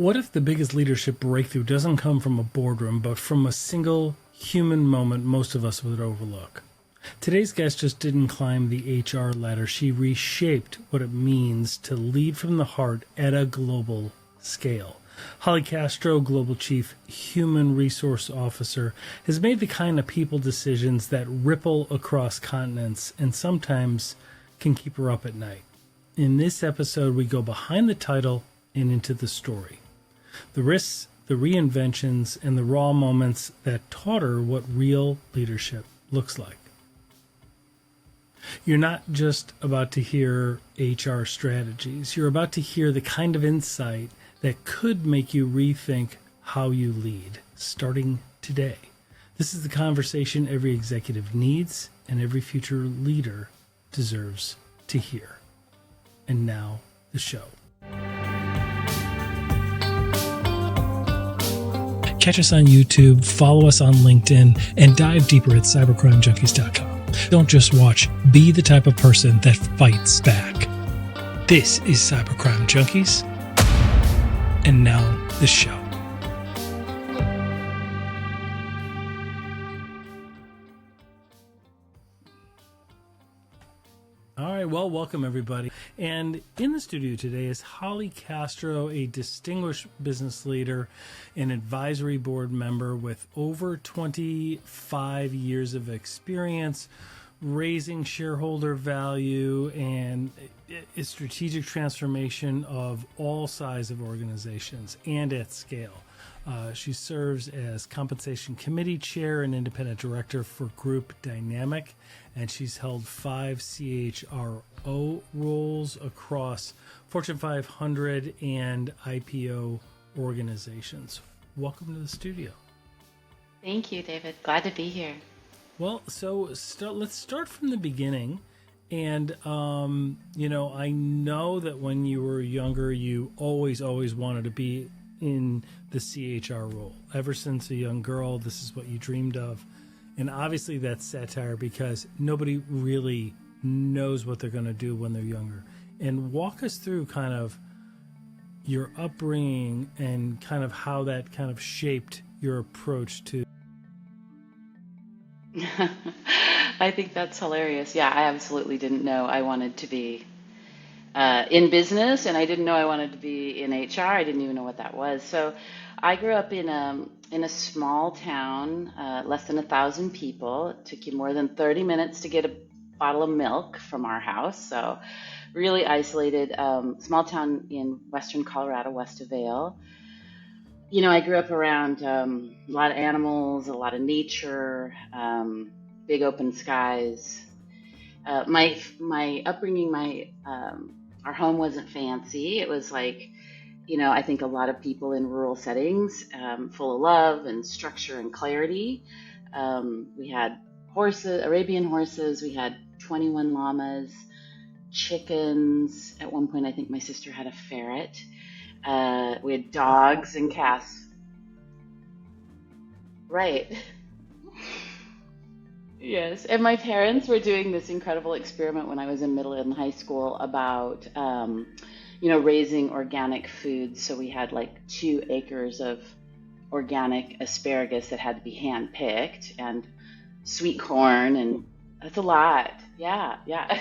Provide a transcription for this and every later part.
What if the biggest leadership breakthrough doesn't come from a boardroom, but from a single human moment most of us would overlook? Today's guest just didn't climb the HR ladder. She reshaped what it means to lead from the heart at a global scale. Holly Castro, Global Chief Human Resource Officer, has made the kind of people decisions that ripple across continents and sometimes can keep her up at night. In this episode, we go behind the title and into the story. The risks, the reinventions, and the raw moments that taught her what real leadership looks like. You're not just about to hear HR strategies. You're about to hear the kind of insight that could make you rethink how you lead, starting today. This is the conversation every executive needs and every future leader deserves to hear. And now, the show. Catch us on YouTube, follow us on LinkedIn, and dive deeper at cybercrimejunkies.com. Don't just watch, be the type of person that fights back. This is Cybercrime Junkies, and now the show. All right, well, welcome everybody. And in the studio today is Holly Castro, a distinguished business leader and advisory board member with over 25 years of experience raising shareholder value and strategic transformation of all size of organizations and at scale. She serves as compensation committee chair and independent director for Group Dynamic, and she's held 5 CHRO roles across Fortune 500 and IPO organizations. Welcome to the studio. Thank you, David. Glad to be here. Well, so let's start from the beginning. And, I know that when you were younger, you always wanted to be in the CHR role. Ever since a young girl, this is what you dreamed of. And obviously that's satire because nobody really knows what they're going to do when they're younger. And walk us through kind of your upbringing and kind of how that kind of shaped your approach to. I think that's hilarious. Yeah, I absolutely didn't know I wanted to be in business, and I didn't know I wanted to be in HR. I didn't even know what that was. So I grew up in a small town, less than 1,000 people. It took you more than 30 minutes to get a bottle of milk from our house. So really isolated, small town in western Colorado, west of Vail. I grew up around a lot of animals, a lot of nature, big open skies. My upbringing, our home wasn't fancy. It was like, I think a lot of people in rural settings, full of love and structure and clarity. We had horses, Arabian horses. We had 21 llamas, chickens. At one point, I think my sister had a ferret. We had dogs and cats. Right. Yes. And my parents were doing this incredible experiment when I was in middle and high school about, raising organic foods. So we had like 2 acres of organic asparagus that had to be hand-picked and sweet corn, and that's a lot. Yeah,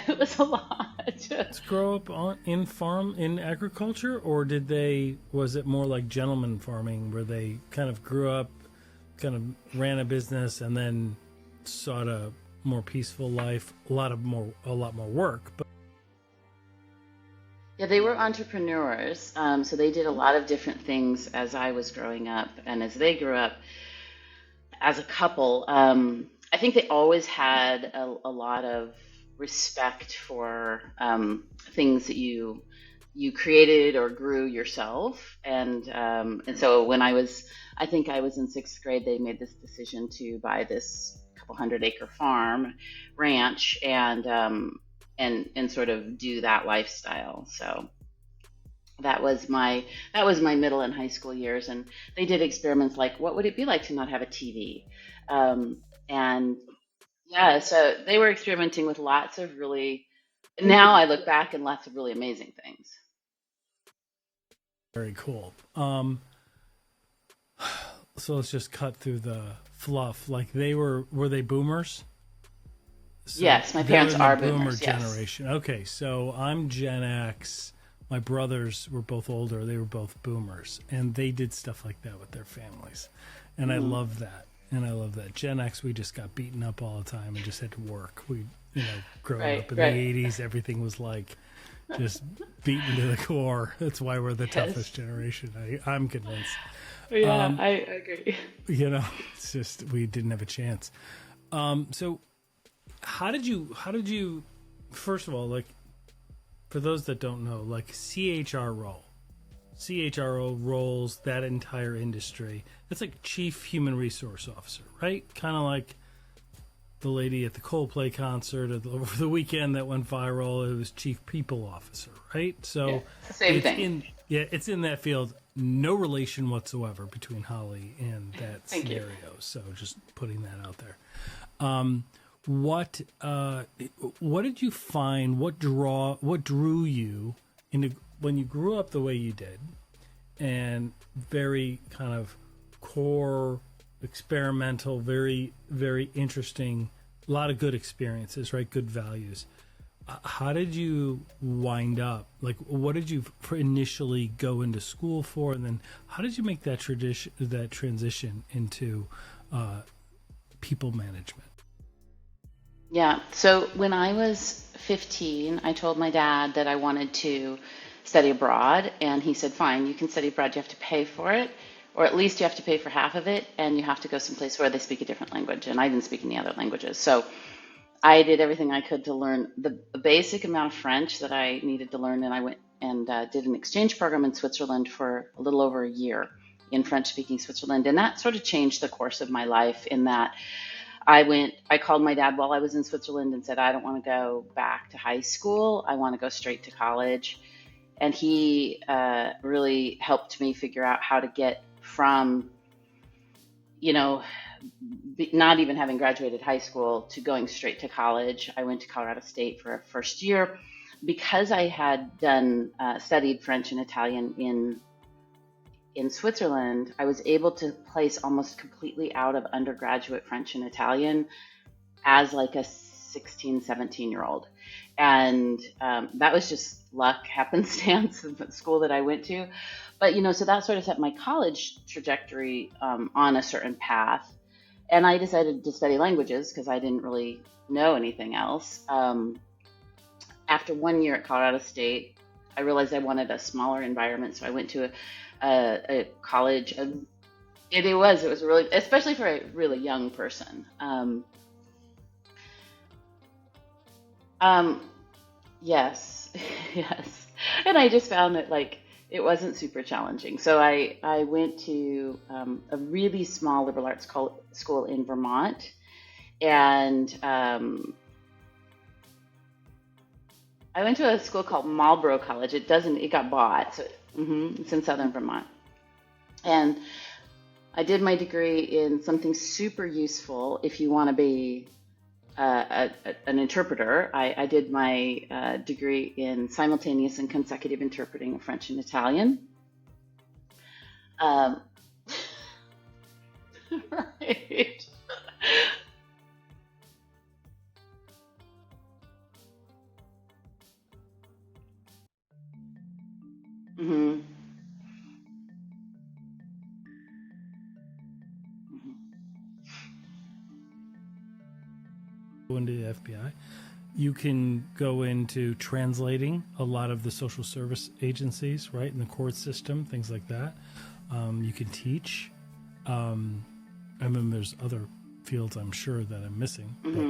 it was a lot. Did you grow up in agriculture, or was it more like gentleman farming where they kind of grew up, kind of ran a business and then sought a more peaceful life, a lot more work, but Yeah, they were entrepreneurs, so they did a lot of different things as I was growing up and as they grew up as a couple. I think they always had a lot of respect for things that you created or grew yourself, and so when I think I was in 6th grade, they made this decision to buy this couple 100-acre farm ranch and sort of do that lifestyle. So that was my middle and high school years, and they did experiments like, what would it be like to not have a TV? And yeah, so they were experimenting with lots of really, now I look back and lots of really amazing things. Very cool. So let's just cut through the fluff. Like were they boomers? So Yes, my they're parents in the are boomer boomers. Yes. generation. Okay, so I'm Gen X. My brothers were both older. They were both boomers, and they did stuff like that with their families, and I love that. And I love that. Gen X, we just got beaten up all the time and just had to work. Growing Right. up in the Right. '80s, everything was like just beaten to the core. That's why we're the Yes. toughest generation. I'm convinced. Yeah, I agree. It's just we didn't have a chance. So how did you first of all, like, for those that don't know, like CHRO roles, that entire industry, it's like chief human resource officer, right? Kind of like the lady at the Coldplay concert over the weekend that went viral. It was chief people officer, right? So Yeah, it's the same thing. it's in that field. No relation whatsoever between Holly and that Thank you. scenario. So just putting that out there. What did you find? What drew you into when you grew up the way you did, and very kind of core, experimental, very very interesting, a lot of good experiences, right? Good values. How did you wind up? Like, what did you initially go into school for, and then how did you make that transition into people management? Yeah. So when I was 15, I told my dad that I wanted to study abroad, and he said, "Fine, you can study abroad. You have to pay for it, or at least you have to pay for half of it, and you have to go someplace where they speak a different language." And I didn't speak any other languages, so I did everything I could to learn the basic amount of French that I needed to learn, and I went and did an exchange program in Switzerland for a little over a year in French-speaking Switzerland, and that sort of changed the course of my life. In that, I called my dad while I was in Switzerland and said, "I don't want to go back to high school. I want to go straight to college." And he really helped me figure out how to get from, you know, not even having graduated high school to going straight to college. I went to Colorado State for a first year because I had studied French and Italian in Switzerland. I was able to place almost completely out of undergraduate French and Italian as like a 16, 17-year-old. And that was just luck, happenstance of the school that I went to. But, so that sort of set my college trajectory on a certain path. And I decided to study languages because I didn't really know anything else. After 1 year at Colorado State, I realized I wanted a smaller environment. So I went to a college. It was really, especially for a really young person. Yes, yes. And I just found that it wasn't super challenging. So I went to a really small liberal arts school in Vermont, and I went to a school called Marlborough College. It got bought, so it's in southern Vermont. And I did my degree in something super useful if you want to be an interpreter. I did my degree in simultaneous and consecutive interpreting of French and Italian. Right. hmm Go into the FBI. You can go into translating a lot of the social service agencies, right, in the court system, things like that. You can teach. I mean, there's other fields I'm sure that I'm missing. But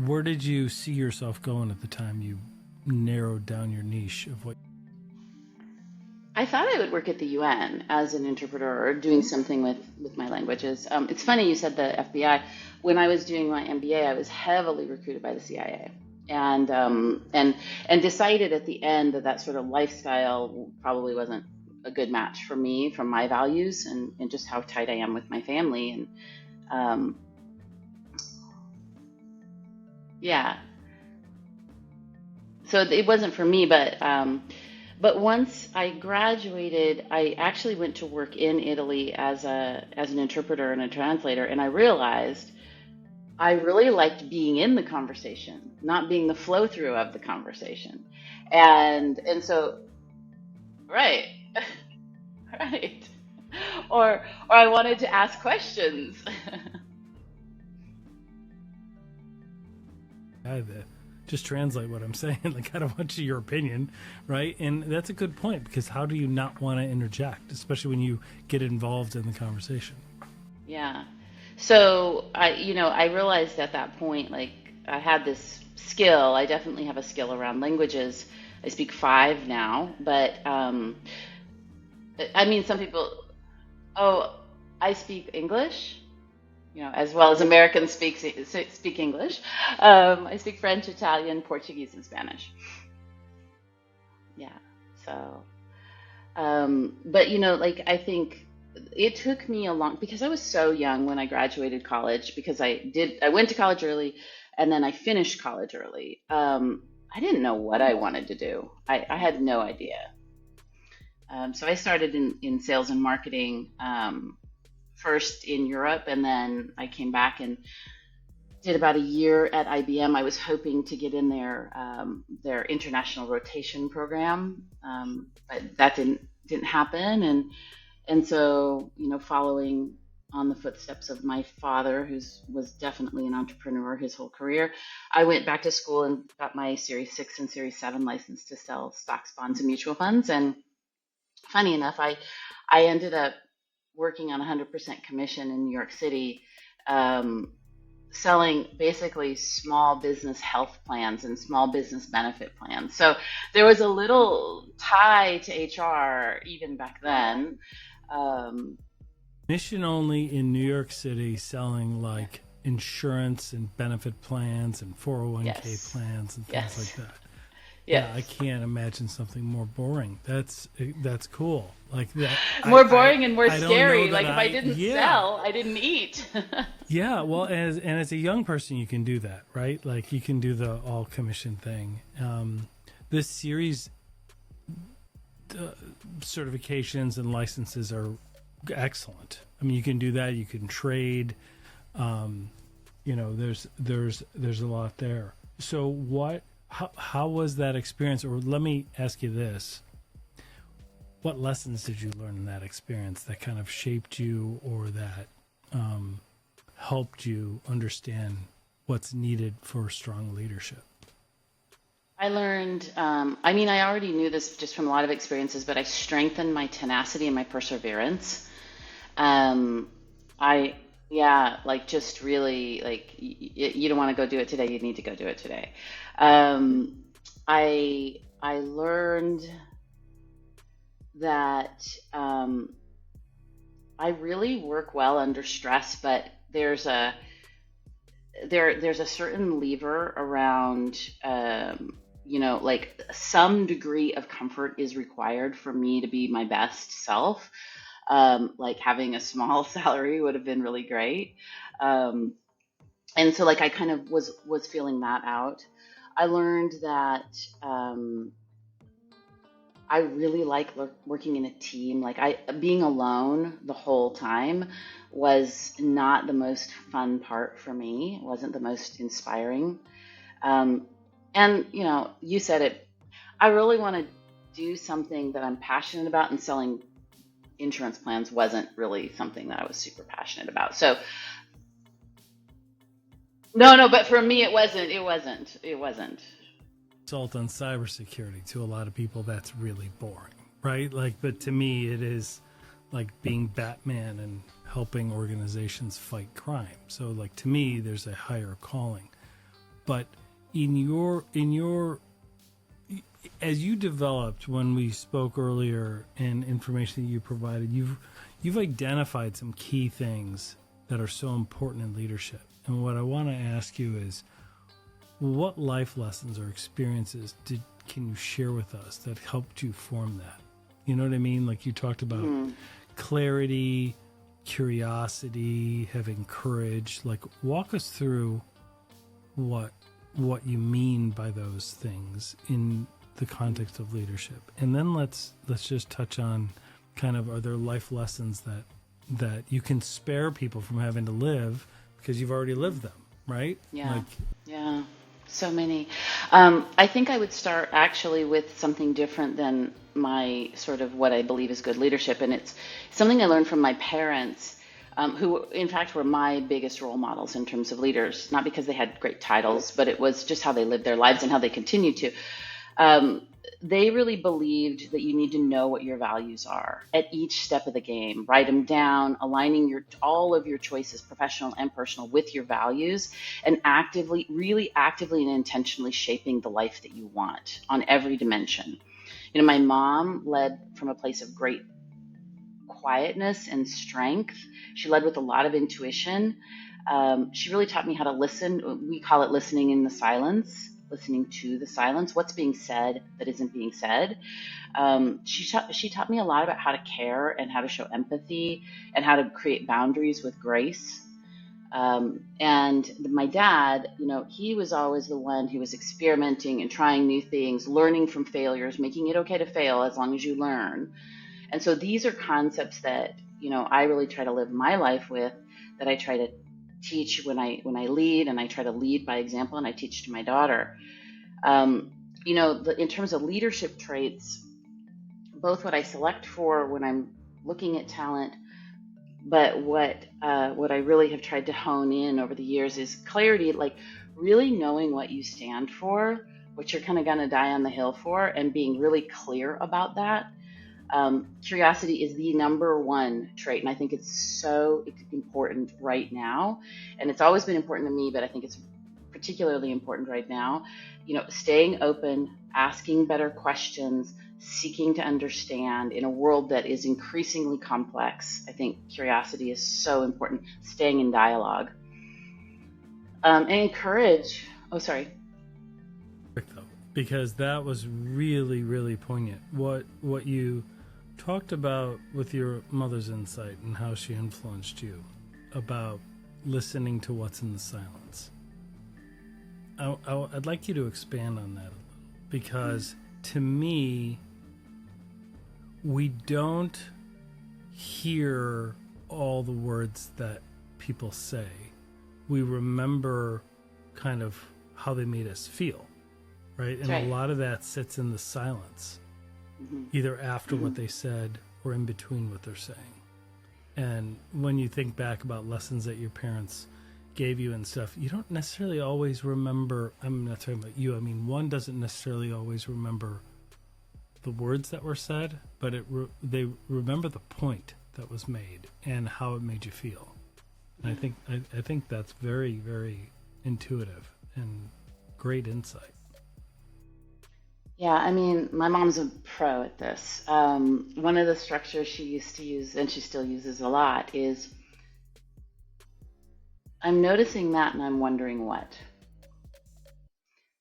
where did you see yourself going at the time you narrowed down your niche of what? I thought I would work at the UN as an interpreter or doing something with my languages. It's funny you said the FBI. When I was doing my MBA, I was heavily recruited by the CIA, and decided at the end that sort of lifestyle probably wasn't a good match for me, from my values and just how tight I am with my family. And yeah, so it wasn't for me, but But once I graduated, I actually went to work in Italy as an interpreter and a translator, and I realized I really liked being in the conversation, not being the flow through of the conversation. And so right. Right. Or I wanted to ask questions. Just translate what I'm saying. Like, I don't want your opinion, right? And that's a good point, because how do you not want to interject, especially when you get involved in the conversation? Yeah. So I realized at that point, like I had this skill. I definitely have a skill around languages. I speak five now, but I mean, some people. Oh, I speak English, as well as Americans speak English. I speak French, Italian, Portuguese, and Spanish. Yeah. So, but like I think it took me a long because I was so young when I graduated college because I went to college early, and then I finished college early. I didn't know what I wanted to do. I had no idea. So I started in sales and marketing, first in Europe, and then I came back and did about a year at IBM. I was hoping to get in their international rotation program, but that didn't happen. And so following on the footsteps of my father, who was definitely an entrepreneur his whole career, I went back to school and got my Series 6 and Series 7 license to sell stocks, bonds, and mutual funds. And funny enough, I ended up working on 100% commission in New York City, selling basically small business health plans and small business benefit plans. So there was a little tie to HR even back then. Mission only in New York City, selling like insurance and benefit plans and 401k Yes. plans and things Yes. like that. Yes. Yeah, I can't imagine something more boring. That's cool. Like that. More boring and more I don't scary. know Like that if I didn't sell, I didn't eat. Yeah, well, as a young person, you can do that, right? Like you can do the all commission thing. This series certifications and licenses are excellent. I mean, you can do that. You can trade. There's a lot there. So how was that experience? Or let me ask you this: what lessons did you learn in that experience that kind of shaped you, or that helped you understand what's needed for strong leadership? I learned, I already knew this just from a lot of experiences, but I strengthened my tenacity and my perseverance. Like just really, like, you don't want to go do it today, you need to go do it today. I learned that I really work well under stress, but there's a certain lever around, like some degree of comfort is required for me to be my best self. Like having a small salary would have been really great. And so like I kind of was feeling that out. I learned that I really like working in a team. Like being alone the whole time was not the most fun part for me. It wasn't the most inspiring. And you said it. I really want to do something that I'm passionate about, and selling insurance plans wasn't really something that I was super passionate about. So no, but for me it wasn't. Consult on cybersecurity. To a lot of people, that's really boring, right? Like, but to me, it is like being Batman and helping organizations fight crime. So, like, to me, there's a higher calling. But in your as you developed, when we spoke earlier, and information that you provided, you've identified some key things that are so important in leadership. And what I want to ask you is, what life lessons or experiences can you share with us that helped you form that? You know what I mean? Like you talked about clarity, curiosity, having courage. Like, walk us through what you mean by those things in the context of leadership. And then let's just touch on kind of, are there life lessons that you can spare people from having to live because you've already lived them, right? Yeah. Yeah. So many. I think I would start actually with something different than my sort of what I believe is good leadership. And it's something I learned from my parents, who in fact were my biggest role models in terms of leaders, not because they had great titles, but it was just how they lived their lives and how they continue to. They really believed that you need to know what your values are at each step of the game. Write them down, aligning all of your choices, professional and personal, with your values, and really actively and intentionally shaping the life that you want on every dimension. My mom led from a place of great quietness and strength. She led with a lot of intuition. She really taught me how to listen. We call it listening in the silence. Listening to the silence, what's being said that isn't being said. She taught me a lot about how to care and how to show empathy and how to create boundaries with grace. And my dad, he was always the one who was experimenting and trying new things, learning from failures, making it okay to fail as long as you learn. And so these are concepts that, I really try to live my life with, that I try to teach when I lead, and I try to lead by example, and I teach to my daughter. In terms of leadership traits, both what I select for when I'm looking at talent, but what I really have tried to hone in over the years is clarity, like really knowing what you stand for, what you're kind of going to die on the hill for, and being really clear about that. Curiosity is the number one trait, and I think it's so important right now. And it's always been important to me, but I think it's particularly important right now. Staying open, asking better questions, seeking to understand in a world that is increasingly complex. I think curiosity is so important. Staying in dialogue. And encourage. Oh, sorry. Because that was really, really poignant. What you talked about with your mother's insight and how she influenced you about listening to what's in the silence. I'd like you to expand on that a little, because to me, we don't hear all the words that people say. We remember kind of how they made us feel, right? And right. A lot of that sits in the silence, either after what they said or in between what they're saying. And when you think back about lessons that your parents gave you and stuff, you don't necessarily always remember. I'm not talking about you. I mean, one doesn't necessarily always remember the words that were said, but they remember the point that was made and how it made you feel. And I think that's very, very intuitive and great insight. Yeah, I mean, my mom's a pro at this. One of the structures she used to use, and she still uses a lot, is I'm noticing that and I'm wondering what.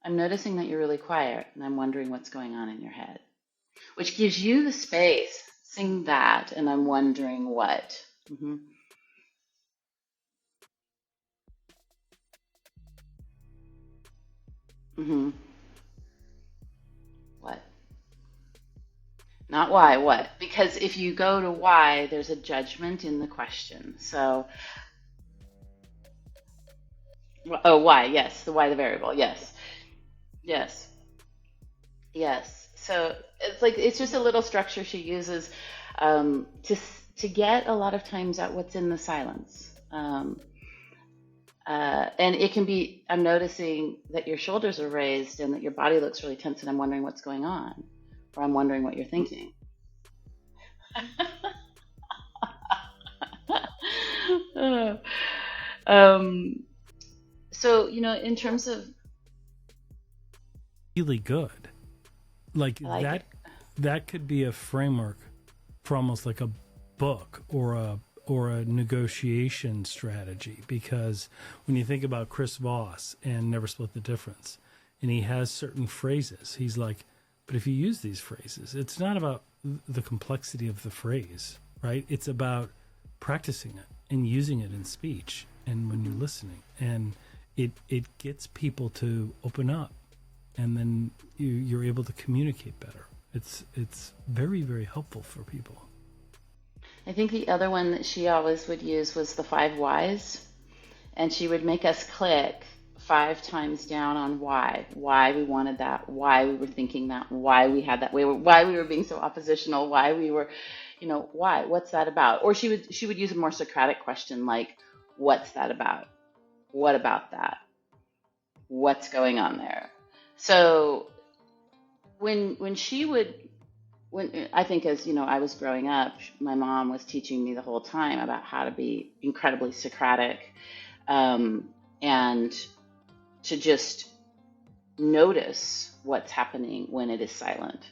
I'm noticing that you're really quiet and I'm wondering what's going on in your head, which gives you the space. Sing that and I'm wondering what. Mm-hmm. Mm-hmm. What? Not why, what? Because if you go to why, there's a judgment in the question. So, oh, why? Yes, the why, the variable. Yes, yes, yes. So it's just a little structure she uses to get a lot of times at what's in the silence. And it can be, I'm noticing that your shoulders are raised and that your body looks really tense, and I'm wondering what's going on, or I'm wondering what you're thinking. um, so, in terms of Really good. Like that, that could be a framework for almost like a book or a negotiation strategy, because when you think about Chris Voss and Never Split the Difference, and he has certain phrases, he's like, but if you use these phrases, it's not about the complexity of the phrase, right? It's about practicing it and using it in speech and when you're listening, and it gets people to open up and then you're able to communicate better. It's very, very helpful for people. I think the other one that she always would use was the 5 whys, and she would make us click 5 times down on why we wanted that, why we were thinking that, why we had that way, why we were being so oppositional, why we were, why, what's that about? Or she would use a more Socratic question like, what's that about? What about that? What's going on there? So when she would, when I think as I was growing up, my mom was teaching me the whole time about how to be incredibly Socratic, and to just notice what's happening when it is silent.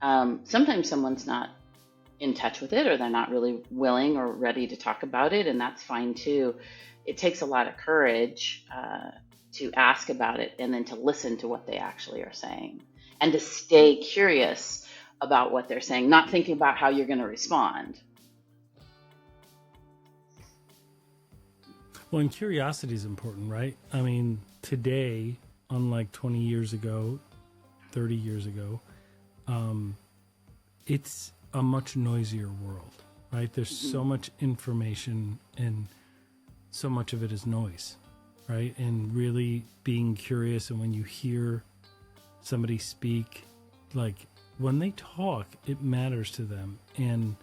Sometimes someone's not in touch with it, or they're not really willing or ready to talk about it, and that's fine too. It takes a lot of courage to ask about it, and then to listen to what they actually are saying, and to stay curious about what they're saying, not thinking about how you're going to respond. Well, and curiosity is important, right? I mean, today, unlike 20 years ago, 30 years ago, it's a much noisier world, right? There's so much information, and so much of it is noise, right? And really being curious, and when you hear somebody speak, like when they talk, it matters to them. And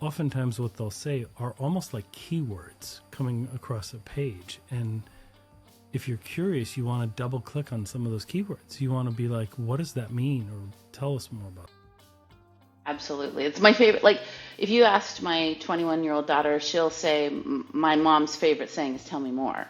oftentimes what they'll say are almost like keywords coming across a page. And if you're curious, you want to double click on some of those keywords. You want to be like, what does that mean? Or tell us more about it. Absolutely. It's my favorite. Like, if you asked my 21-year-old daughter, she'll say, my mom's favorite saying is, tell me more.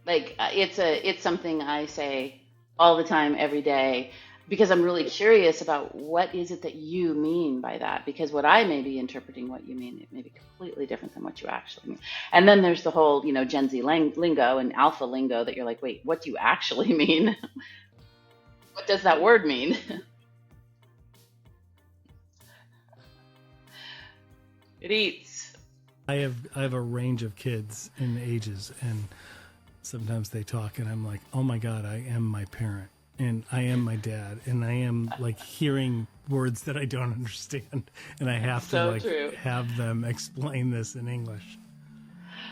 Like, it's something I say all the time, every day, because I'm really curious about what is it that you mean by that, because what I may be interpreting what you mean, it may be completely different than what you actually mean. And then there's the whole, Gen Z lingo and alpha lingo that you're like, wait, what do you actually mean? What does that word mean? It eats. I have a range of kids in ages, and sometimes they talk and I'm like, oh my God, I am my parent, and I am my dad, and I am like hearing words that I don't understand, and I have to have them explain this in English.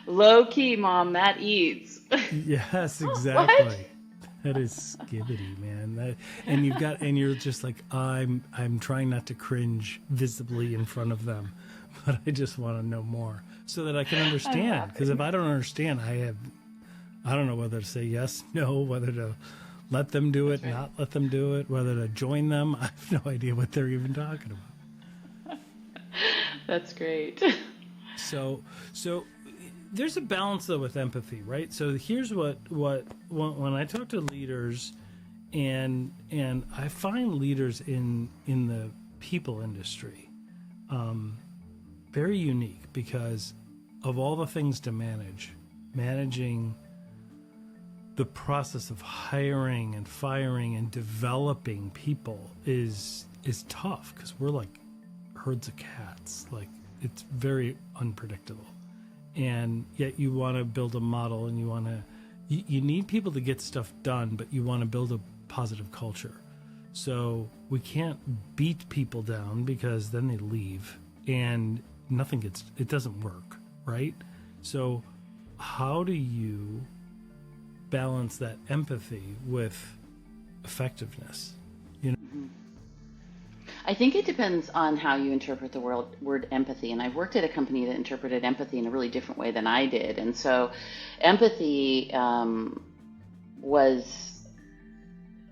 Low key, Mom, that eats. Yes, exactly. What? That is skibbity, man. And you're just like, I'm trying not to cringe visibly in front of them, but I just want to know more so that I can understand. Because if I don't understand, I don't know whether to say yes, no, whether to let them do it, not let them do it, whether to join them. I have no idea what they're even talking about. That's great. So there's a balance though with empathy, right? So here's what when I talk to leaders, and I find leaders in the people industry very unique, because of all the things to managing the process of hiring and firing and developing people is tough, because we're like herds of cats. Like, it's very unpredictable. And yet you want to build a model, and you need people to get stuff done, but you want to build a positive culture. So we can't beat people down, because then they leave and it doesn't work, right? So how do you balance that empathy with effectiveness? I think it depends on how you interpret the word empathy. And I've worked at a company that interpreted empathy in a really different way than I did. And so empathy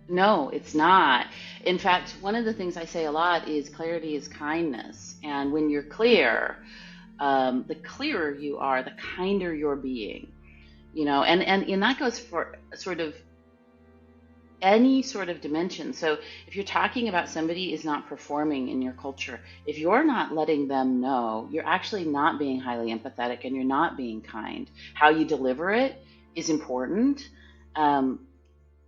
no, it's not. In fact, one of the things I say a lot is clarity is kindness. And when you're clear, the clearer you are, the kinder you're being. And that goes for sort of any sort of dimension. So if you're talking about somebody is not performing in your culture, if you're not letting them know, you're actually not being highly empathetic, and you're not being kind. How you deliver it is important.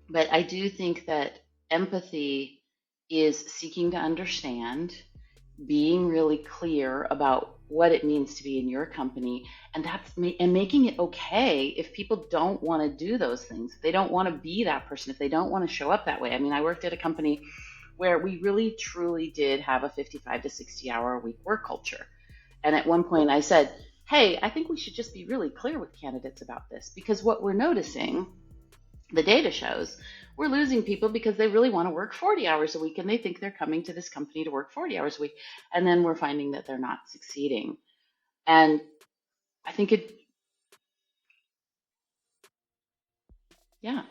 But I do think that empathy is seeking to understand, being really clear about what it means to be in your company, and making it okay if people don't want to do those things, if they don't want to be that person, if they don't want to show up that way. I mean, I worked at a company where we really truly did have a 55 to 60 hour a week work culture. And at one point I said, hey, I think we should just be really clear with candidates about this, because what we're noticing, the data shows, we're losing people because they really want to work 40 hours a week and they think they're coming to this company to work 40 hours a week. And then we're finding that they're not succeeding. And I think yeah,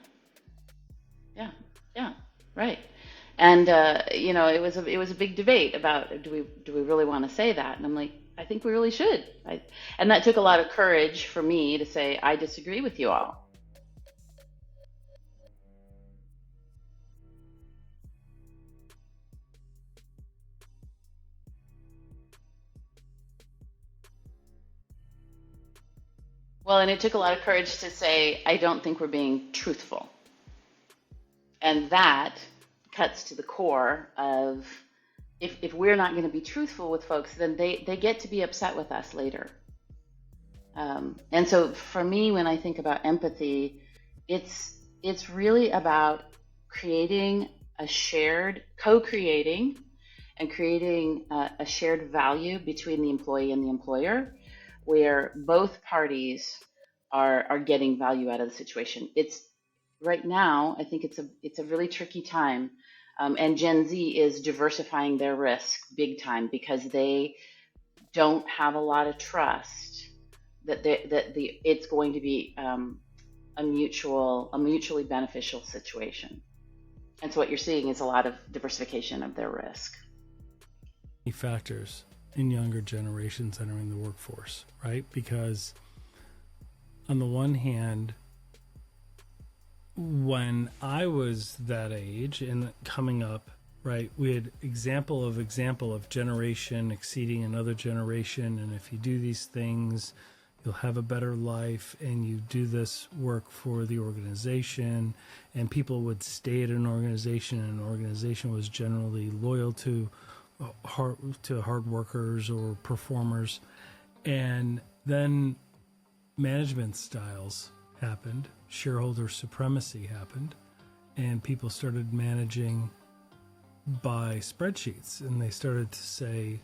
yeah, yeah, right. And it was a big debate about do we really want to say that? And I'm like, I think we really should. And that took a lot of courage for me to say I disagree with you all. Well, and it took a lot of courage to say I don't think we're being truthful. And that cuts to the core of if we're not going to be truthful with folks, then they get to be upset with us later. And so for me, when I think about empathy, it's really about creating co-creating and creating a shared value between the employee and the employer, where both parties are getting value out of the situation. It's right now, I think it's a really tricky time, and Gen Z is diversifying their risk big time because they don't have a lot of trust that it's going to be a mutually beneficial situation. And so what you're seeing is a lot of diversification of their risk. Factors in younger generations entering the workforce, right? Because on the one hand, when I was that age and coming up, right, we had example of generation exceeding another generation, and if you do these things, you'll have a better life, and you do this work for the organization, and people would stay at an organization, and an organization was generally loyal to hard workers or performers. And then management styles happened, shareholder supremacy happened, and people started managing by spreadsheets, and they started to say,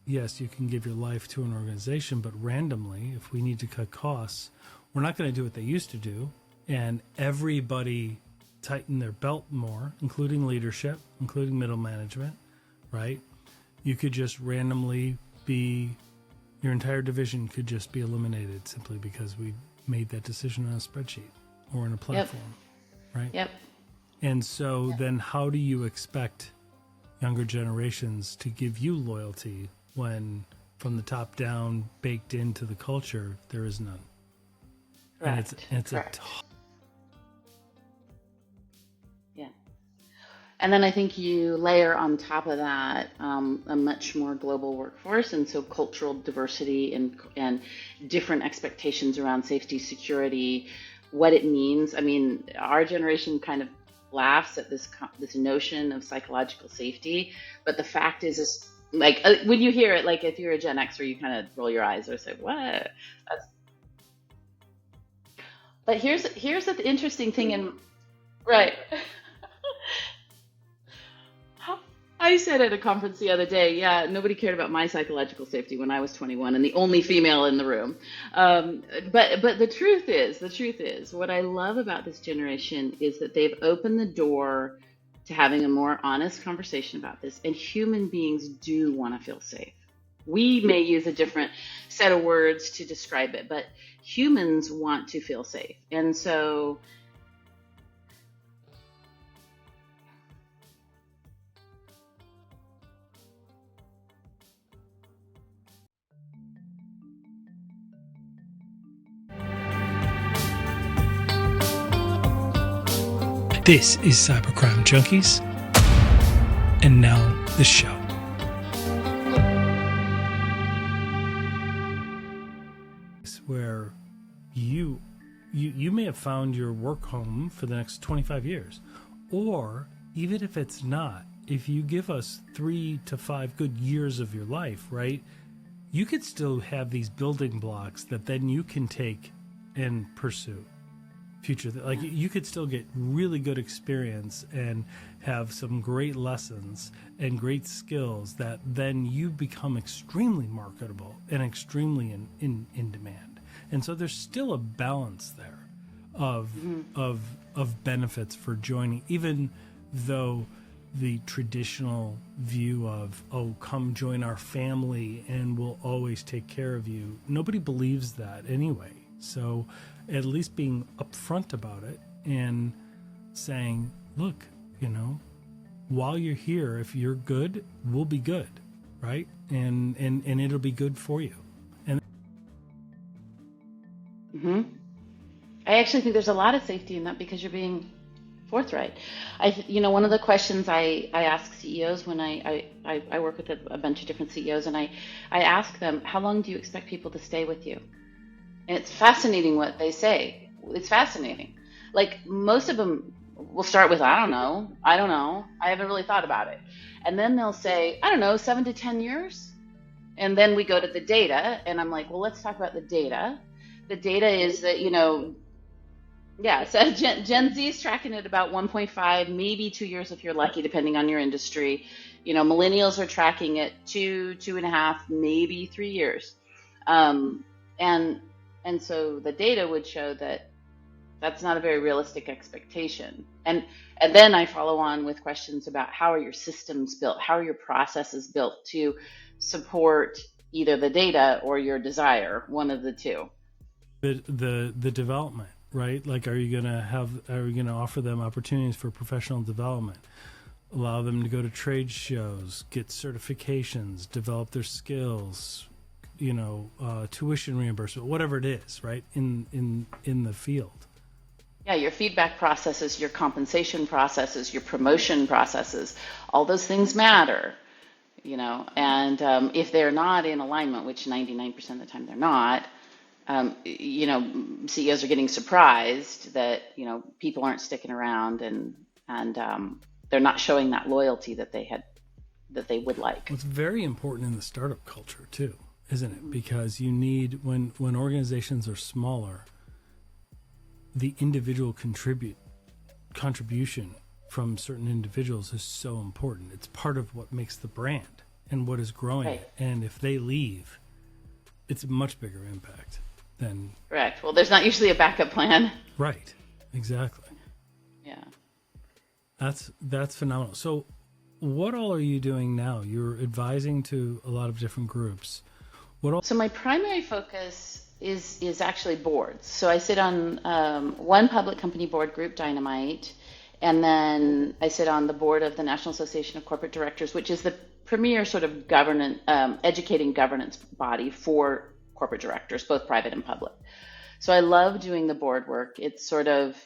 yes, you can give your life to an organization, but randomly, if we need to cut costs, we're not going to do what they used to do. And everybody tightened their belt more, including leadership, including middle management, right? You could just randomly your entire division could just be eliminated simply because we made that decision on a spreadsheet or in a platform, right? Yep. And so then how do you expect younger generations to give you loyalty when from the top down, baked into the culture, there is none? Correct. And it's Correct. Yeah. And then I think you layer on top of that a much more global workforce, and so cultural diversity and different expectations around safety, security, what it means. I mean, our generation kind of laughs at this notion of psychological safety, but the fact is like when you hear it, like if you're a Gen Xer, you kind of roll your eyes or say, "What?" But here's the interesting thing, and right. I said at a conference the other day, yeah, nobody cared about my psychological safety when I was 21 and the only female in the room. But the truth is, what I love about this generation is that they've opened the door to having a more honest conversation about this. And human beings do want to feel safe. We may use a different set of words to describe it, but humans want to feel safe. And so this is Cybercrime Junkies, and now the show. Where you may have found your work home for the next 25 years, or even if it's not, if you give us 3 to 5 good years of your life, right, you could still have these building blocks that then you can take and pursue future. Like you could still get really good experience and have some great lessons and great skills that then you become extremely marketable and extremely in demand. And so there's still a balance there of benefits for joining, even though the traditional view of, oh, come join our family and we'll always take care of you. Nobody believes that anyway. So at least being upfront about it and saying, look, while you're here, if you're good, we'll be good, right? And it'll be good for you. And Hmm. I actually think there's a lot of safety in that because you're being forthright. One of the questions I ask CEOs when I work with a bunch of different CEOs, and I ask them, how long do you expect people to stay with you? And it's fascinating what they say. It's fascinating. Like most of them will start with, I don't know, I haven't really thought about it. And then they'll say, I don't know, 7 to 10 years. And then we go to the data, and I'm like, well, let's talk about the data. The data is that, so Gen Z is tracking at about 1.5, maybe 2 years if you're lucky, depending on your industry. Millennials are tracking at 2.5, maybe 3 years. And so the data would show that that's not a very realistic expectation. And then I follow on with questions about how are your systems built? How are your processes built to support either the data or your desire, one of the two? The development, right? Like, are you going to offer them opportunities for professional development? Allow them to go to trade shows, get certifications, develop their skills, tuition reimbursement, whatever it is, right? In the field. Yeah, your feedback processes, your compensation processes, your promotion processes, all those things matter, and if they're not in alignment, which 99% of the time they're not, CEOs are getting surprised that, people aren't sticking around and they're not showing that loyalty that they would like. Well, it's very important in the startup culture too, isn't it? Because you need, when organizations are smaller, the individual contribution from certain individuals is so important. It's part of what makes the brand and what is growing it. And if they leave, it's a much bigger impact than... Correct. Well, there's not usually a backup plan. Right. Exactly. Yeah. That's phenomenal. So what all are you doing now? You're advising to a lot of different groups. So my primary focus is actually boards. So I sit on one public company board, Group Dynamite, and then I sit on the board of the National Association of Corporate Directors, which is the premier sort of educating governance body for corporate directors, both private and public. So I love doing the board work. It's sort of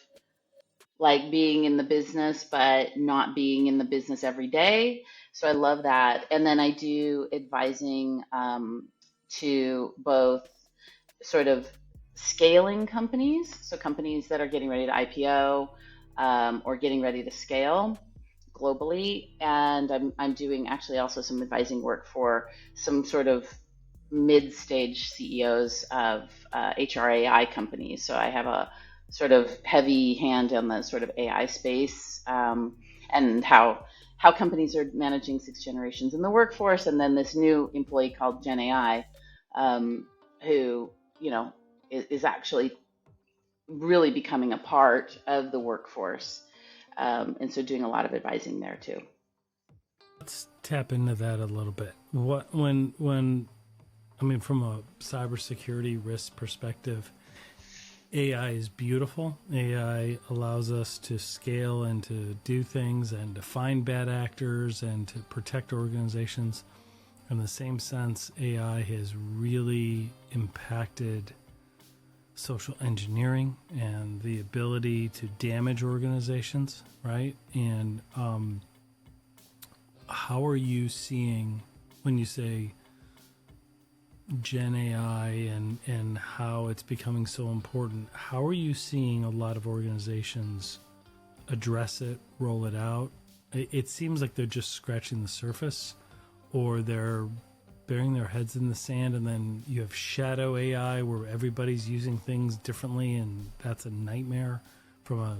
like being in the business, but not being in the business every day. So I love that. And then I do advising to both sort of scaling companies, so companies that are getting ready to IPO or getting ready to scale globally. And I'm doing actually also some advising work for some sort of mid-stage CEOs of HRAI companies. So I have a sort of heavy hand on the sort of AI space and how companies are managing 6 generations in the workforce. And then this new employee called Gen AI, who is actually really becoming a part of the workforce. And so doing a lot of advising there too. Let's tap into that a little bit. From a cybersecurity risk perspective, AI is beautiful. AI allows us to scale and to do things and to find bad actors and to protect organizations. In the same sense, AI has really impacted social engineering and the ability to damage organizations, right? And how are you seeing, when you say Gen AI and how it's becoming so important, how are you seeing a lot of organizations address it, roll it out? It seems like they're just scratching the surface, or they're burying their heads in the sand, and then you have shadow AI where everybody's using things differently, and that's a nightmare from a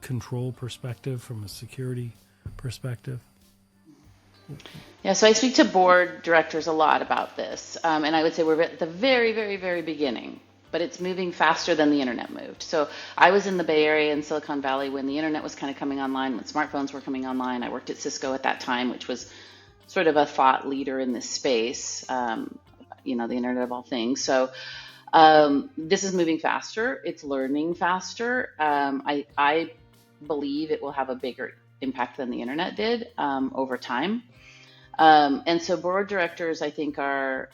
control perspective, from a security perspective. Yeah, so I speak to board directors a lot about this, and I would say we're at the very, very, very beginning, but it's moving faster than the internet moved. So I was in the Bay Area in Silicon Valley when the internet was kind of coming online, when smartphones were coming online. I worked at Cisco at that time, which was sort of a thought leader in this space, the Internet of all things. So this is moving faster. It's learning faster. I believe it will have a bigger impact than the internet did over time. And so board directors, I think, are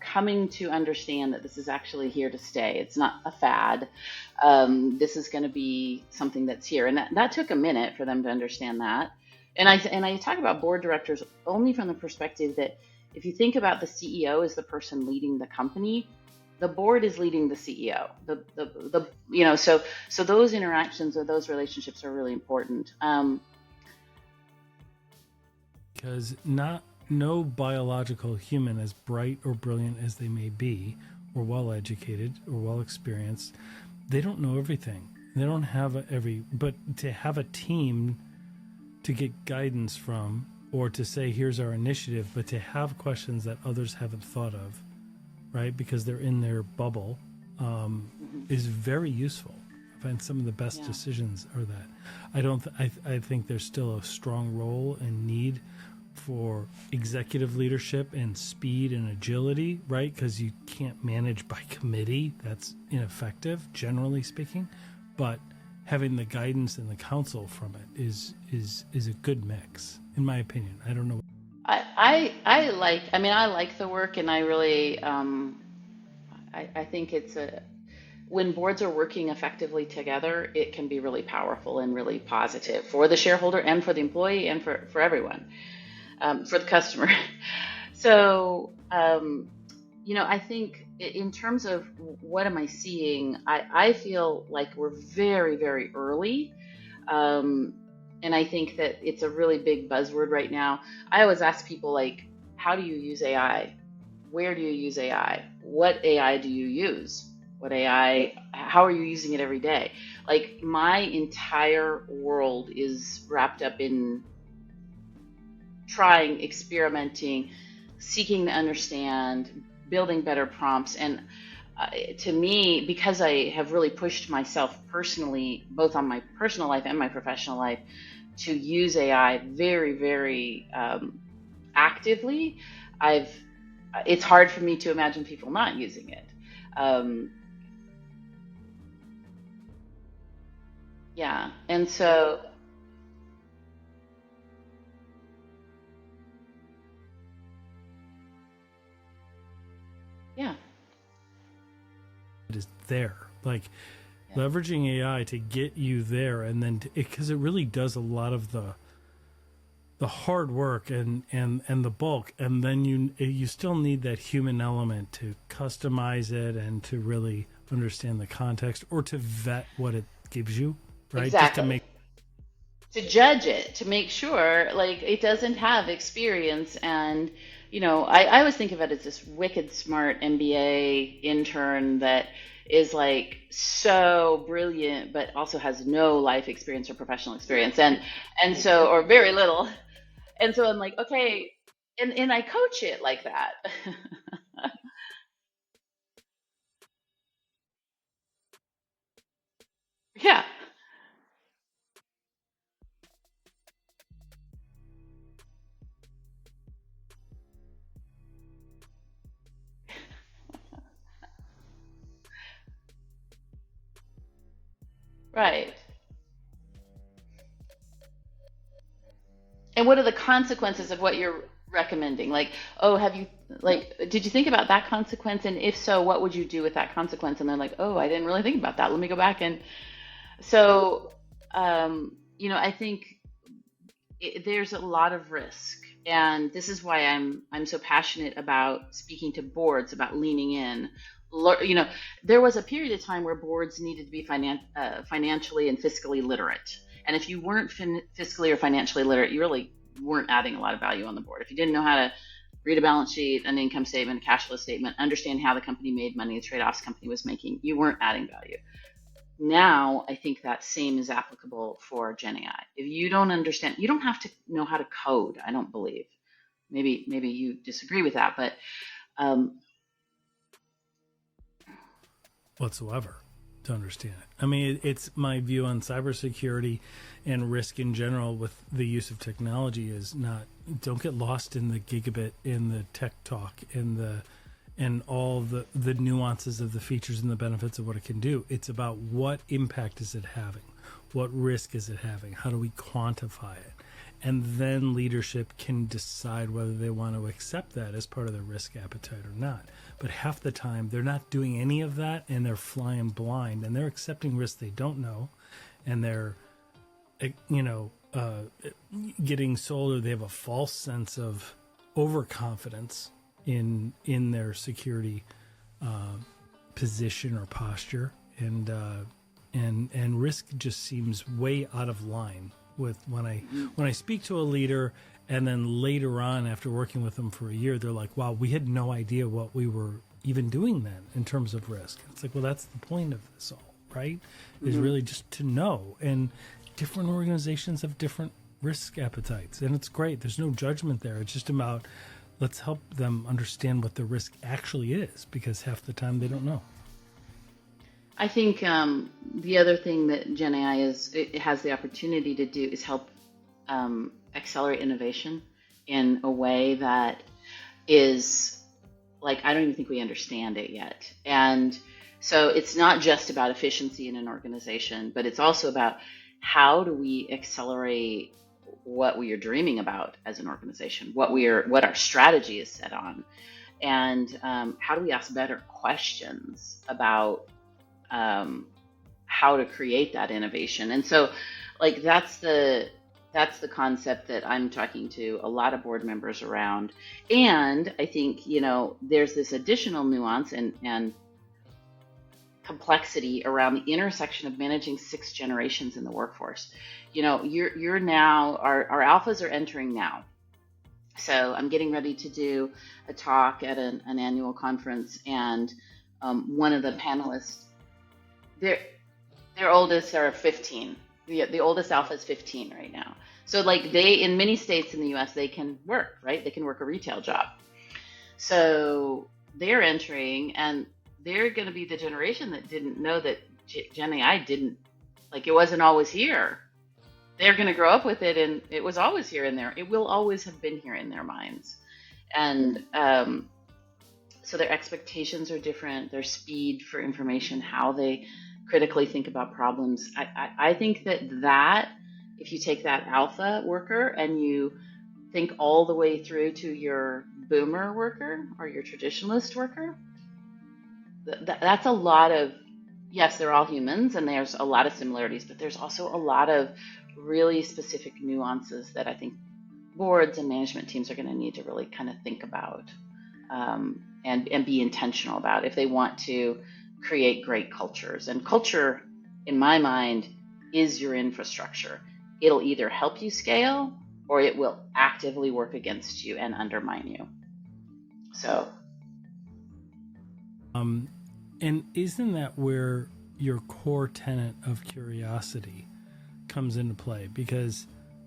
coming to understand that this is actually here to stay. It's not a fad. This is going to be something that's here. And that took a minute for them to understand that. And I talk about board directors only from the perspective that if you think about the CEO as the person leading the company, the board is leading the CEO. So those interactions or those relationships are really important. Because no biological human, as bright or brilliant as they may be, or well educated or well experienced, they don't know everything. They don't have but to have a team to get guidance from, or to say, here's our initiative, but to have questions that others haven't thought of, right? Because they're in their bubble, is very useful. I find some of the best decisions are that. I think there's still a strong role and need for executive leadership and speed and agility, right? Because you can't manage by committee. That's ineffective, generally speaking. But having the guidance and the counsel from it is a good mix, in my opinion. I don't know. I like the work, and I really I think when boards are working effectively together, it can be really powerful and really positive for the shareholder and for the employee and for everyone, for the customer. So I think in terms of what am I seeing, I feel like we're very, very early. And I think that it's a really big buzzword right now. I always ask people, like, how do you use AI? Where do you use AI? What AI do you use? How are you using it every day? Like, my entire world is wrapped up in trying, experimenting, seeking to understand, building better prompts. And to me, because I have really pushed myself personally, both on my personal life and my professional life, to use AI very, very actively, it's hard for me to imagine people not using it. And so yeah. It is there. Like, leveraging AI to get you there, and then because it really does a lot of the hard work and the bulk, and then you still need that human element to customize it and to really understand the context, or to vet what it gives you, right? Exactly. To judge it, to make sure, like, it doesn't have experience. And I always think of it as this wicked smart MBA intern that is like so brilliant but also has no life experience or professional experience, and so, or very little. And so I'm like, okay, and I coach it like that. Yeah, right. And what are the consequences of what you're recommending? Like, oh, did you think about that consequence? And if so, what would you do with that consequence? And they're like, oh, I didn't really think about that. Let me go back. And so, I think there's a lot of risk. And this is why I'm so passionate about speaking to boards, about leaning in. There was a period of time where boards needed to be financially and fiscally literate. And if you weren't fiscally or financially literate, you really weren't adding a lot of value on the board. If you didn't know how to read a balance sheet, an income statement, a cash flow statement, understand how the company made money, the trade-offs the company was making. You weren't adding value. Now, I think that same is applicable for Gen AI. If you don't understand, you don't have to know how to code, I don't believe. Maybe you disagree with that, but whatsoever to understand it. I mean, it's my view on cybersecurity and risk in general with the use of technology is not, don't get lost in the gigabit, in the tech talk, and all the nuances of the features and the benefits of what it can do. It's about what impact is it having? What risk is it having? How do we quantify it? And then leadership can decide whether they want to accept that as part of their risk appetite or not. But half the time, they're not doing any of that, and they're flying blind, and they're accepting risks they don't know, and they're, getting sold, or they have a false sense of overconfidence in their security position or posture, and risk just seems way out of line with when I speak to a leader, and then later on after working with them for a year, they're like, wow, we had no idea what we were even doing then in terms of risk. It's like, well, that's the point of this all, right? Is really just to know. And different organizations have different risk appetites, and it's great. There's no judgment there. It's just about, let's help them understand what the risk actually is, because half the time they don't know. I think the other thing that Gen AI it has the opportunity to do is help accelerate innovation in a way that is like, I don't even think we understand it yet. And so it's not just about efficiency in an organization, but it's also about how do we accelerate what we are dreaming about as an organization, what our strategy is set on, and how do we ask better questions about how to create that innovation. And so, like, that's the concept that I'm talking to a lot of board members around. And I think, there's this additional nuance and complexity around the intersection of managing 6 generations in the workforce. You're now, our alphas are entering now. So I'm getting ready to do a talk at an annual conference, and one of the panelists, their oldest are 15. The oldest alpha is 15 right now. So like in many states in the US, they can work, right? They can work a retail job. So they're entering, and they're going to be the generation that didn't know that Gen AI it wasn't always here. They're going to grow up with it, and it was always here in there. It will always have been here in their minds. And so their expectations are different, their speed for information, how they critically think about problems. I think that if you take that alpha worker and you think all the way through to your boomer worker or your traditionalist worker, that's a lot of, yes, they're all humans and there's a lot of similarities, but there's also a lot of really specific nuances that I think boards and management teams are going to need to really kind of think about and be intentional about if they want to create great cultures. And culture, in my mind, is your infrastructure. It'll either help you scale or it will actively work against you and undermine you. So. And isn't that where your core tenet of curiosity comes into play? Because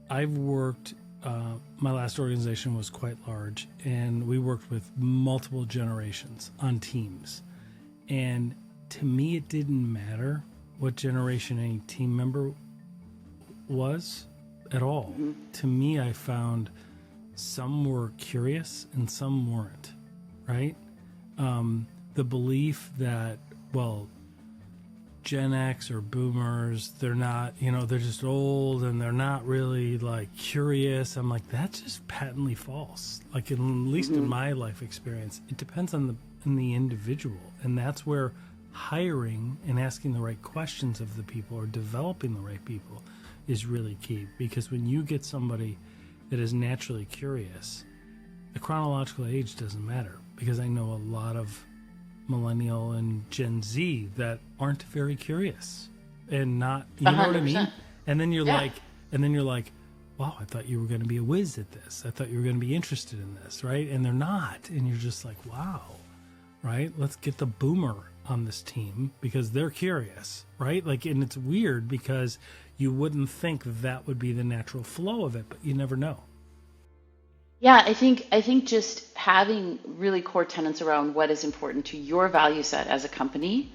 I've worked, my last organization was quite large, and we worked with multiple generations on teams. And to me, it didn't matter what generation any team member was at all. Mm-hmm. To me, I found some were curious and some weren't, right? The belief that, well, Gen X or boomers, they're not, they're just old and they're not really like curious. I'm like, that's just patently false. Like, at least in my life experience, it depends on the individual. And that's where hiring and asking the right questions of the people or developing the right people is really key. Because when you get somebody that is naturally curious, the chronological age doesn't matter, because I know a lot of Millennial and Gen Z that aren't very curious and not, you know 100%. What I mean? And then you're like, wow, I thought you were going to be a whiz at this. I thought you were going to be interested in this, right? And they're not. And you're just like, wow, right? Let's get the boomer on this team because they're curious, right? Like, and it's weird because you wouldn't think that would be the natural flow of it, but you never know. Yeah, I think just having really core tenets around what is important to your value set as a company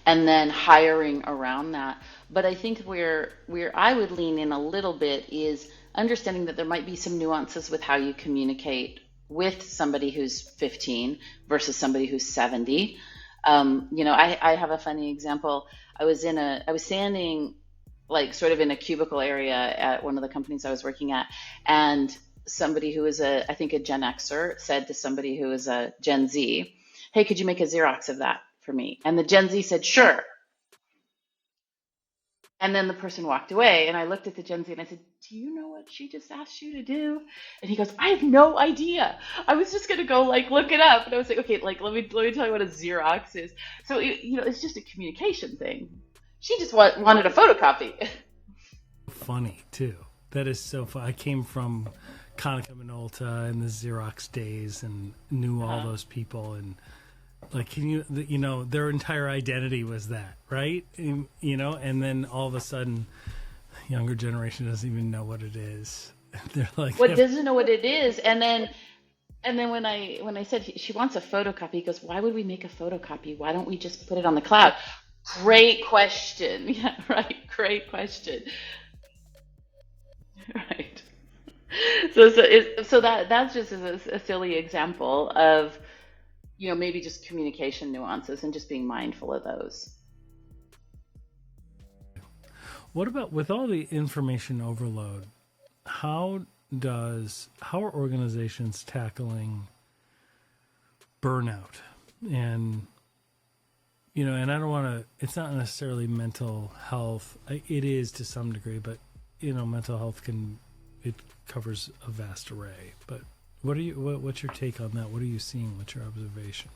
and then hiring around that. But I think where I would lean in a little bit is understanding that there might be some nuances with how you communicate with somebody who's 15 versus somebody who's 70. I have a funny example. I was standing like sort of in a cubicle area at one of the companies I was working at, and somebody who is I think a Gen Xer said to somebody who is a Gen Z, "Hey, could you make a Xerox of that for me?" And the Gen Z said, "Sure." And then the person walked away, and I looked at the Gen Z and I said, "Do you know what she just asked you to do?" And he goes, "I have no idea. I was just gonna go like look it up." And I was like, "Okay, like let me tell you what a Xerox is." So it's just a communication thing. She just wanted a photocopy. Funny, too. That is so fun. I came from Konica Minolta in the Xerox days and knew all those people. And like, their entire identity was that, right? And then all of a sudden, the younger generation doesn't even know what it is. They're like, What doesn't know what it is, and then when I said she wants a photocopy, he goes, "Why would we make a photocopy? Why don't we just put it on the cloud?" Great question. Yeah, right. Great question. Right. So that's just a silly example of maybe just communication nuances and just being mindful of those. what about with all the information overload? How are organizations tackling burnout? And and I don't want to. It's not necessarily mental health. It is to some degree, but mental health it covers a vast array. But what's your take on that? What are you seeing? What's your observation?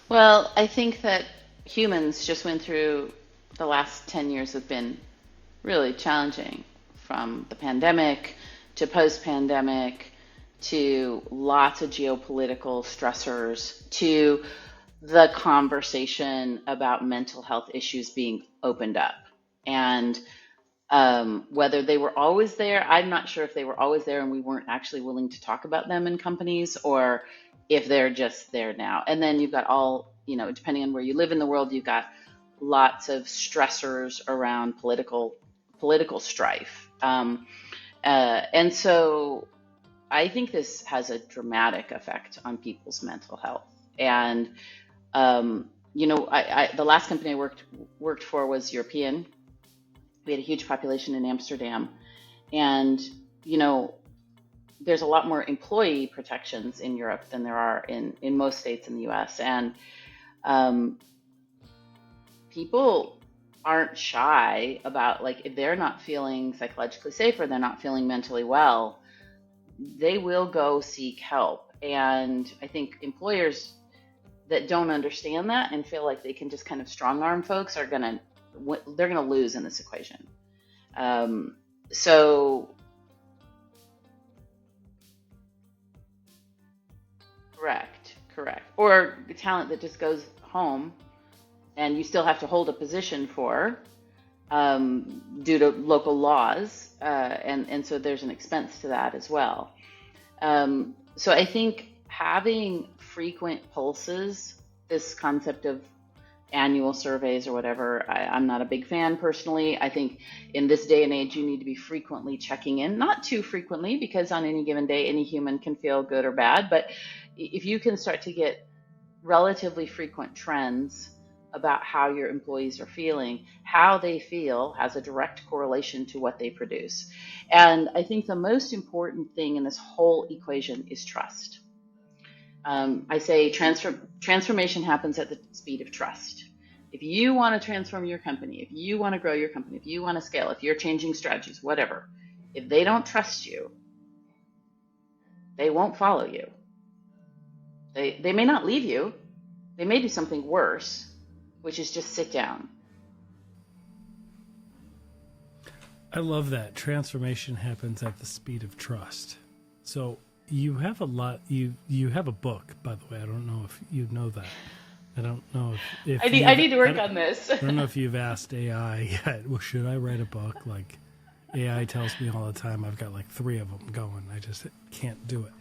Well, I think that humans just went through the last 10 years have been really challenging, from the pandemic to post-pandemic to lots of geopolitical stressors to the conversation about mental health issues being opened up. And whether they were always there, I'm not sure if they were always there and we weren't actually willing to talk about them in companies, or if they're just there now. And then you've got depending on where you live in the world, you've got lots of stressors around political strife. And so I think this has a dramatic effect on people's mental health. And the last company I worked for was European. We had a huge population in Amsterdam, and there's a lot more employee protections in Europe than there are in most states in the U.S. And people aren't shy about, like, if they're not feeling psychologically safe or they're not feeling mentally well, they will go seek help. And I think employers that don't understand that and feel like they can just kind of strong arm folks they're gonna lose in this equation. So correct. Or the talent that just goes home and you still have to hold a position for due to local laws, and so there's an expense to that as well. So I think having frequent pulses, this concept of annual surveys or whatever, I'm not a big fan personally. I think in this day and age, you need to be frequently checking in, not too frequently, because on any given day, any human can feel good or bad. But if you can start to get relatively frequent trends about how your employees are feeling, how they feel has a direct correlation to what they produce. And I think the most important thing in this whole equation is trust. I say transformation happens at the speed of trust. If you want to transform your company, if you want to grow your company, if you want to scale, if you're changing strategies, whatever, if they don't trust you, they won't follow you. They may not leave you. They may do something worse, which is just sit down. I love that. Transformation happens at the speed of trust. So you have a lot. You have a book, by the way. I don't know if you know that. I don't know if I you've. need to work on this. I don't know if you've asked AI yet. Well, should I write a book? Like AI tells me all the time. I've got like 3 of them going. I just can't do it.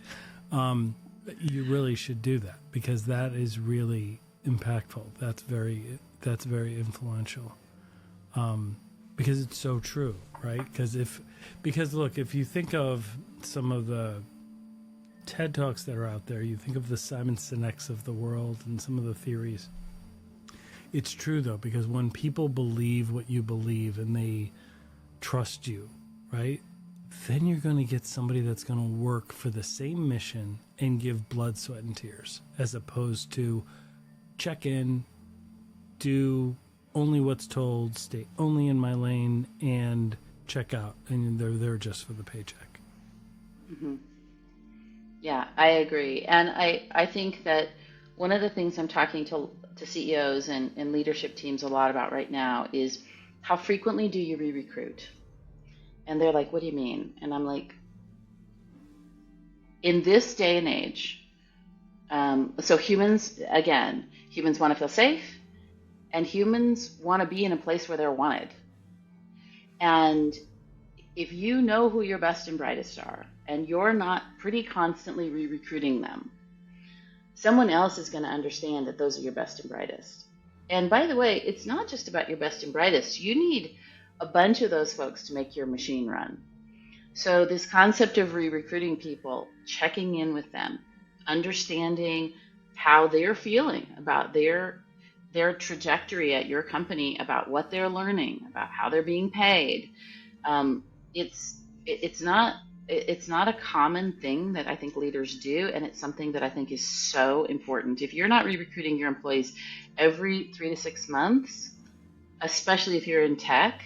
You really should do that because that is really impactful. That's very influential. Because it's so true, right? Because look, if you think of some of the TED Talks that are out there, you think of the Simon Sinek's of the world and some of the theories. It's true though, because when people believe what you believe and they trust you, right? Then you're going to get somebody that's going to work for the same mission and give blood, sweat, and tears, as opposed to check in, do only what's told, stay only in my lane, and check out. And they're there just for the paycheck. Hmm. Yeah, I agree. And I think that one of the things I'm talking to CEOs and leadership teams a lot about right now is how frequently do you re-recruit? And they're like, what do you mean? And I'm like, in this day and age, so humans want to feel safe, and humans want to be in a place where they're wanted. And if you know who your best and brightest are, and you're not pretty constantly re-recruiting them, someone else is going to understand that those are your best and brightest. And by the way, it's not just about your best and brightest. You need a bunch of those folks to make your machine run. So this concept of re-recruiting people, checking in with them, understanding how they're feeling about their trajectory at your company, about what they're learning, about how they're being paid. It's not a common thing that I think leaders do, and it's something that I think is so important. If you're not re-recruiting your employees every 3 to 6 months, especially if you're in tech,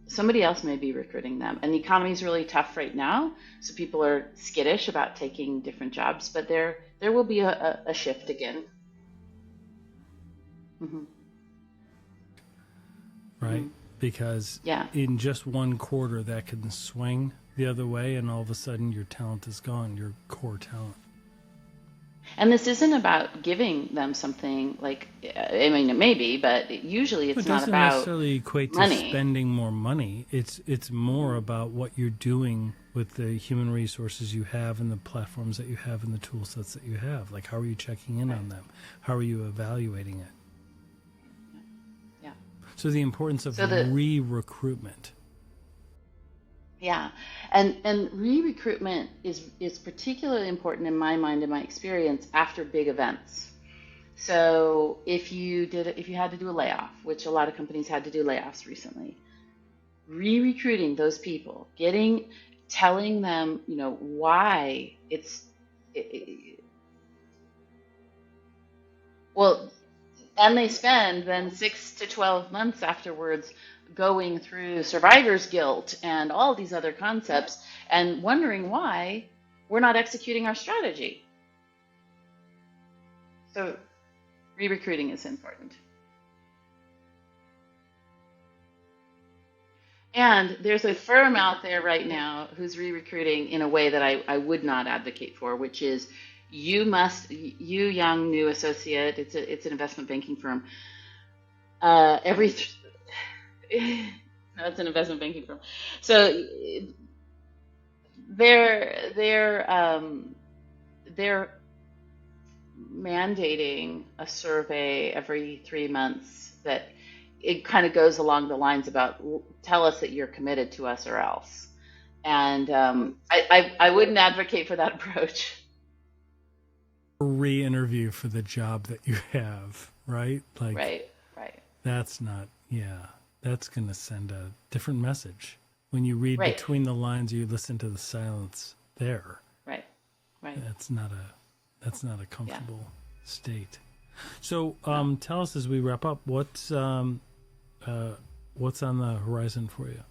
somebody else may be recruiting them. And the economy is really tough right now, so people are skittish about taking different jobs, but there will be a shift again. Mm-hmm. Right? Because Yeah. in just one quarter that can swing the other way, and all of a sudden your talent is gone, your core talent. And this isn't about giving them something like, I mean, it may be, but usually it's not about It doesn't necessarily equate to money. spending more money. It's more about what you're doing with the human resources you have and the platforms that you have and the tool sets that you have. Like, how are you checking in on them? How are you evaluating it? Yeah. So the importance of re-recruitment. Yeah, and re-recruitment is particularly important in my mind, in my experience, after big events. So if you had to do a layoff, which a lot of companies had to do layoffs recently, re-recruiting those people, telling them, why well, and they spend then 6 to 12 months afterwards going through survivor's guilt and all these other concepts and wondering why we're not executing our strategy. So re-recruiting is important. And there's a firm out there right now who's re-recruiting in a way that I would not advocate for, which is you young new associate, it's an investment banking firm, no, it's an investment banking firm. So they're mandating a survey every 3 months that it kind of goes along the lines about tell us that you're committed to us or else. And I wouldn't advocate for that approach. Re-interview for the job that you have, right? Like, right. That's not, that's going to send a different message. When you read Right. between the lines, you listen to the silence there. Right. That's not a comfortable state. So tell us as we wrap up, what's on the horizon for you?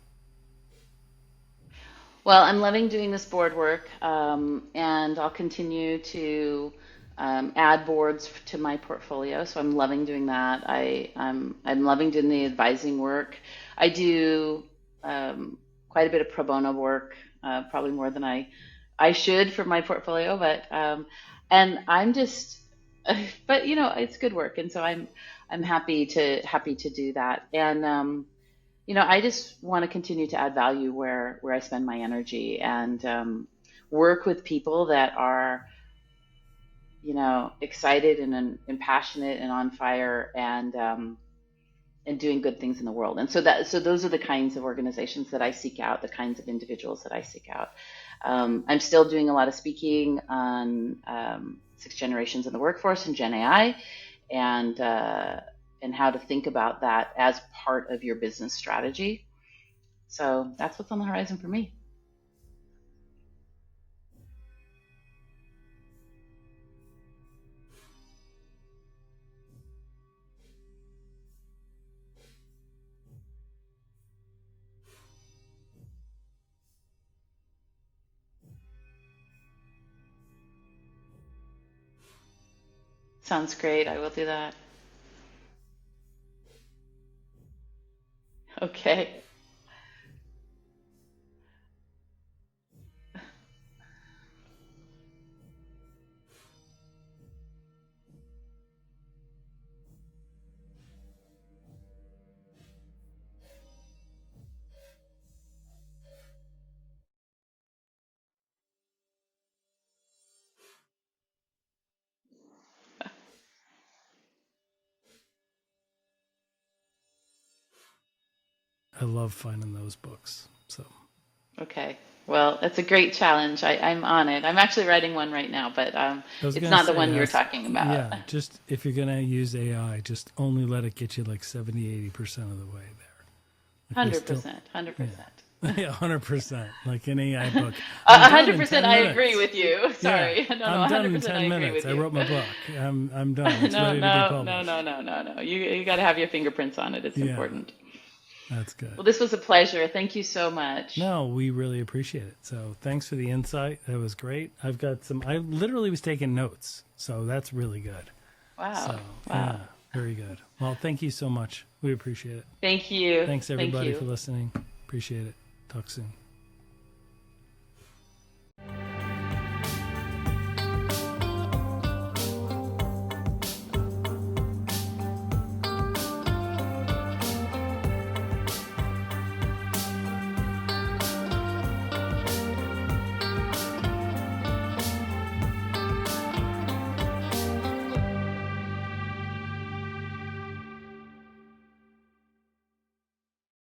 Well, I'm loving doing this board work, and I'll continue to ad boards to my portfolio. So I'm loving doing that. I'm loving doing the advising work. I do quite a bit of pro bono work, probably more than I should for my portfolio, and I'm just, but it's good work, and so I'm happy to do that, and I just want to continue to add value where I spend my energy, and work with people that are excited and passionate and on fire, and doing good things in the world. And so those are the kinds of organizations that I seek out, the kinds of individuals that I seek out. I'm still doing a lot of speaking on six generations in the workforce and Gen AI, and how to think about that as part of your business strategy. So that's what's on the horizon for me. Sounds great. I will do that. Okay. I love finding those books. So Okay. Well, it's a great challenge. I'm on it. I'm actually writing one right now, but I was it's gonna not the say, one you're talking about. yeah, just if you're gonna use AI, just only let it get you like 70-80% of the way there. Like we still, 100%. 100%. yeah, 100%. Like an AI book. A I'm done in 100%. 10 I minutes. agree with you. Sorry. Yeah, No, I'm done in 100%. I 10 agree minutes. with I you. wrote my book. I'm done. It's No, ready to be no, no, published. no, no, no, no. You got to have your fingerprints on it. It's Yeah, important. that's good. Well, this was a pleasure. Thank you so much. No, we really appreciate it. So thanks for the insight. That was great. I literally was taking notes. So that's really good. Wow. So, Wow. yeah, very good. Well, thank you so much. We appreciate it. Thank you. Thanks, Thank everybody, you. for listening. Appreciate it. Talk soon.